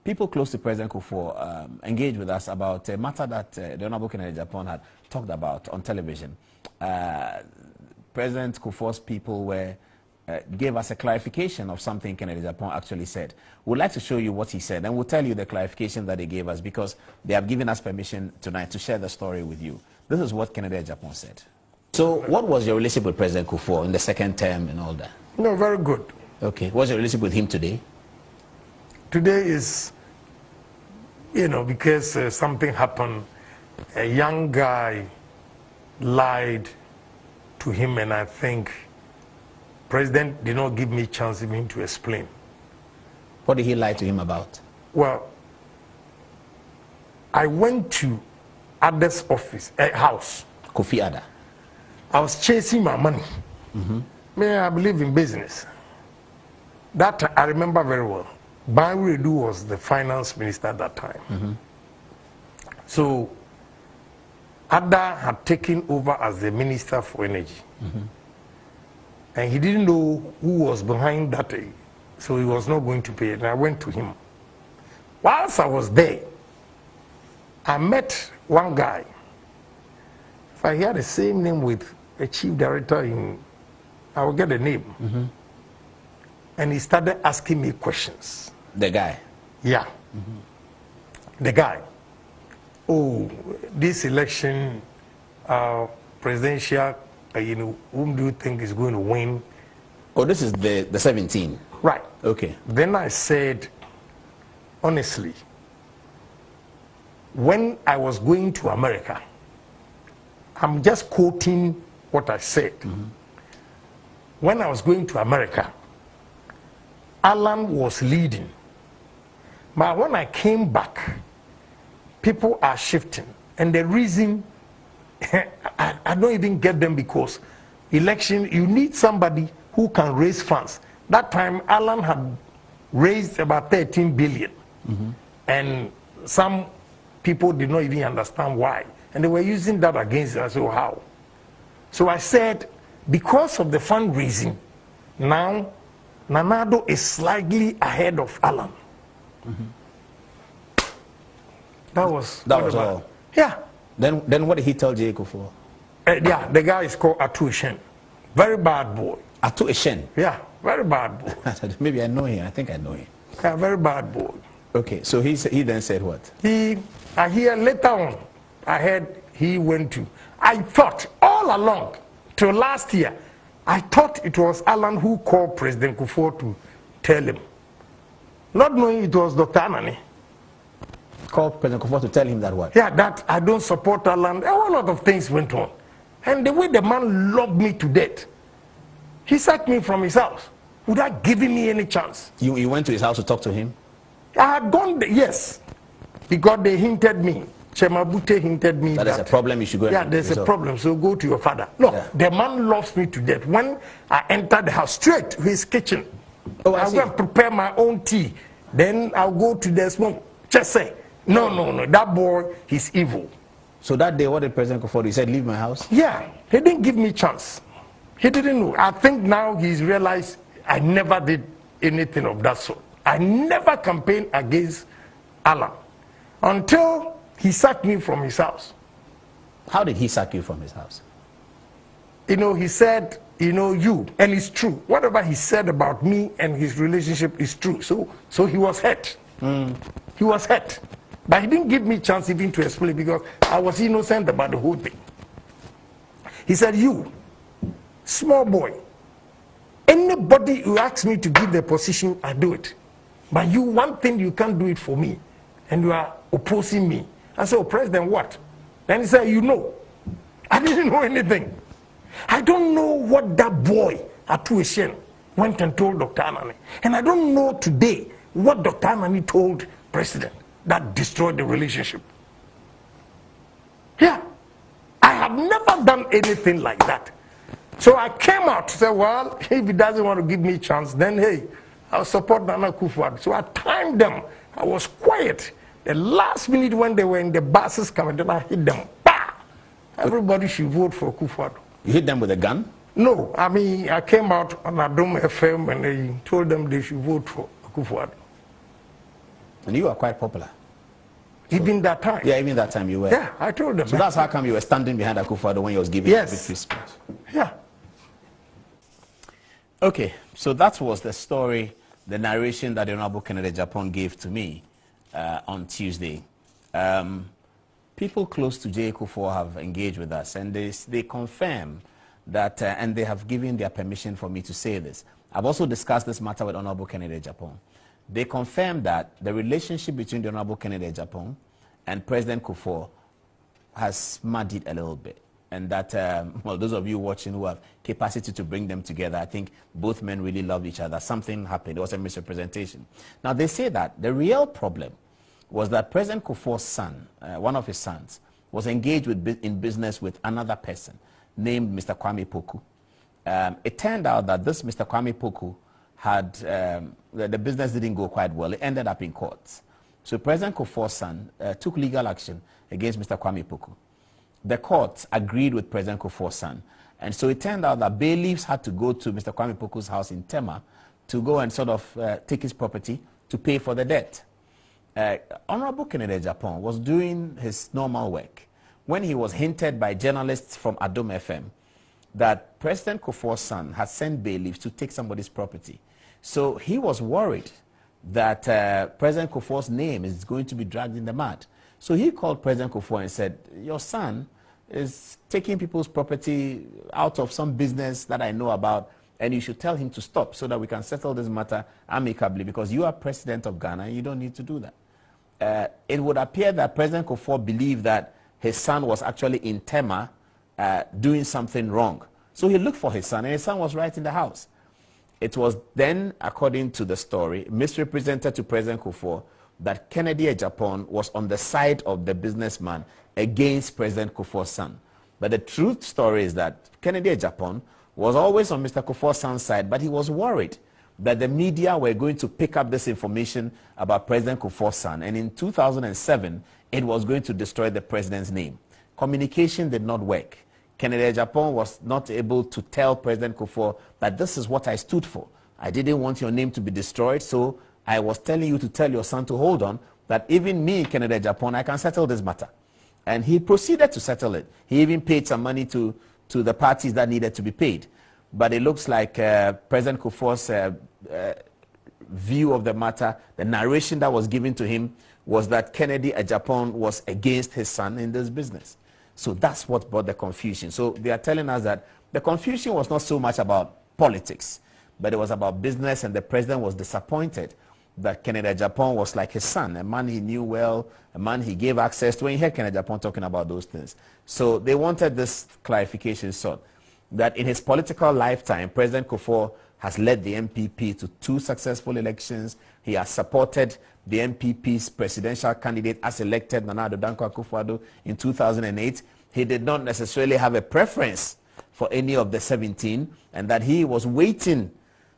people close to President Kufuor engaged with us about a matter that the Honorable Kennedy Agyepong had talked about on television. President Kufuor's people gave us a clarification of something Kennedy Agyepong actually said. We'd like to show you what he said, and we'll tell you the clarification that they gave us because they have given us permission tonight to share the story with you. This is what Kennedy Agyepong said. So what was your relationship with President Kufuor in the second term and all that? No, very good. Okay. What's your relationship with him today? Today is, because something happened, a young guy lied to him, and I think President did not give me a chance even to explain. What did he lie to him about? Well, I went to Ada's office, house. Kofi Ada. I was chasing my money. I believe in business. That I remember very well. Banredu was the finance minister at that time. So Ada had taken over as the minister for energy. And he didn't know who was behind that, so he was not going to pay it. And I went to him. Whilst I was there, I met one guy. If I hear the same name with a chief director I will get the name. And he started asking me questions. The guy? Yeah. The guy. Oh, this election, presidential, whom do you think is going to win? Oh, this is the 17? Right. Okay. Then I said, honestly, when I was going to America, I'm just quoting what I said. When I was going to America, Alan was leading. But when I came back, people are shifting. And the reason, I don't even get them, because election, you need somebody who can raise funds. That time, Alan had raised about 13 billion. And some people did not even understand why. And they were using that against us. So how? So I said, because of the fundraising, now Nanado is slightly ahead of Alan. That was all. Yeah. Then what did he tell J. Kufuor? Yeah, the guy is called Atu Eshen. Very bad boy. Atu Eshen? Yeah, very bad boy. Maybe I know him. I think I know him. Yeah, very bad boy. Okay, so he then said what? I hear later on, I heard he went to. I thought all along, till last year, I thought it was Alan who called President Kufuor to tell him. Not knowing it was Dr. Anani. Called President Kufuor to tell him that what? Yeah, that I don't support Alan. A whole lot of things went on. And the way the man loved me to death, he sacked me from his house without giving me any chance. You went to his house to talk to him? I had gone there, yes, because they hinted me. Chemabute hinted me that there's a problem, you should go. Yeah, there's a problem, so go to your father. No, the man loves me to death. When I entered the house, straight to his kitchen, I go and prepare my own tea. Then I'll go to the smoke. Just say, no, that boy, he's evil. So that day, what did President Kufuor do? He said, leave my house? Yeah, he didn't give me chance. He didn't know. I think now he's realized I never did anything of that sort. I never campaigned against Alan until he sacked me from his house. How did he sack you from his house? He said, you, and it's true. Whatever he said about me and his relationship is true. So he was hurt. He was hurt. But he didn't give me chance even to explain, because I was innocent about the whole thing. He said, you, small boy, anybody who asks me to give the position, I do it. But you, one thing you can't do it for me, and you are opposing me. I said, oh, President, what? Then he said, I didn't know anything. I don't know what that boy, Atu Eshen, went and told Dr. Anani. And I don't know today what Dr. Anani told President that destroyed the relationship. Yeah. I have never done anything like that. So I came out to say, well, if he doesn't want to give me a chance, then hey, I'll support Nana Kufuor. So I timed them. I was quiet. The last minute when they were in the buses coming, then I hit them. Bah! Everybody should vote for Kufuor. You hit them with a gun? No, I mean, I came out on Adom FM and I told them they should vote for Kufuor. And you were quite popular. Even that time. Yeah, even that time you were. Yeah, I told them. So that's how come you were standing behind Akufo-Addo when he was giving Yes. the victory speech. Yeah. Okay, so that was the story, the narration that the Honorable Kennedy Agyepong gave to me on Tuesday. People close to J. Kufuor have engaged with us, and they confirm that, and they have given their permission for me to say this. I've also discussed this matter with Honorable Kennedy Agyepong. They confirm that the relationship between the Honorable Kennedy Agyepong and President Kufuor has muddied a little bit. And that, well, those of you watching who have capacity to bring them together, I think both men really loved each other. Something happened. There was a misrepresentation. Now, they say that the real problem was that President Kufuor's son, one of his sons, was engaged in business with another person named Mr. Kwame Poku. It turned out that this Mr. Kwame Poku had, the business didn't go quite well. It ended up in courts. So President Kufuor's son took legal action against Mr. Kwame Poku. The courts agreed with President Kufuor's son. And so it turned out that bailiffs had to go to Mr. Kwame Poku's house in Tema to go and sort of take his property to pay for the debt. Honorable Kennedy Agyepong was doing his normal work when he was hinted by journalists from Adom FM that President Kufuor's son had sent bailiffs to take somebody's property. So he was worried that President Kufuor's name is going to be dragged in the mud. So he called President Kufuor and said, your son is taking people's property out of some business that I know about, and you should tell him to stop so that we can settle this matter amicably, because you are president of Ghana and you don't need to do that. It would appear that President Kufuor believed that his son was actually in Tema doing something wrong. So he looked for his son, and his son was right in the house. It was then, according to the story, misrepresented to President Kufuor that Kennedy Agyepong was on the side of the businessman against President Kufuor's son. But the truth story is that Kennedy Agyepong was always on Mr. Kufuor's son's side, but he was worried that the media were going to pick up this information about President Kufuor's son. And in 2007, it was going to destroy the president's name. Communication did not work. Kennedy Agyepong was not able to tell President Kufuor that this is what I stood for. I didn't want your name to be destroyed, so I was telling you to tell your son to hold on, that even me, Kennedy Agyepong, I can settle this matter. And he proceeded to settle it. He even paid some money to the parties that needed to be paid. But it looks like President Kufuor's view of the matter, the narration that was given to him, was that Kennedy Agyepong was against his son in this business. So that's what brought the confusion. So they are telling us that the confusion was not so much about politics, but it was about business, and the president was disappointed that Kennedy Agyepong was like his son, a man he knew well, a man he gave access to, when he heard Kennedy Agyepong talking about those things. So they wanted this clarification sought, that in his political lifetime, President Kufuor has led the MPP to 2 successful elections. He has supported the MPP's presidential candidate as elected, Nana Addo Dankwa Akufo-Addo, in 2008. He did not necessarily have a preference for any of the 17, and that he was waiting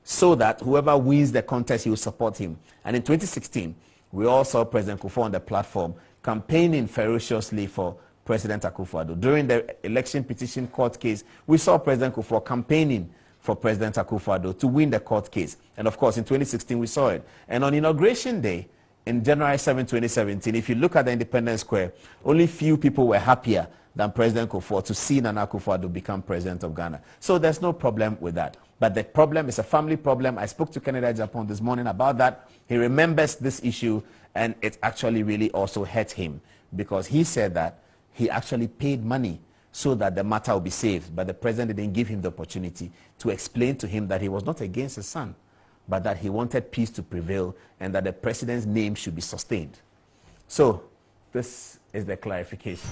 so that whoever wins the contest, he will support him. And in 2016, we all saw President Kufuor on the platform campaigning ferociously for President Akufo-Addo. During the election petition court case, we saw President Kufuor campaigning for President Akufo-Addo to win the court case. And of course, in 2016, we saw it. And on Inauguration Day, in January 7, 2017, if you look at the Independence Square, only few people were happier than President Kufuor to see Nana Akufo-Addo become president of Ghana. So there's no problem with that. But the problem is a family problem. I spoke to Kennedy Agyepong this morning about that. He remembers this issue, and it actually really also hurt him, because he said that he actually paid money so that the matter will be saved. But the president didn't give him the opportunity to explain to him that he was not against his son, but that he wanted peace to prevail and that the president's name should be sustained. So this is the clarification.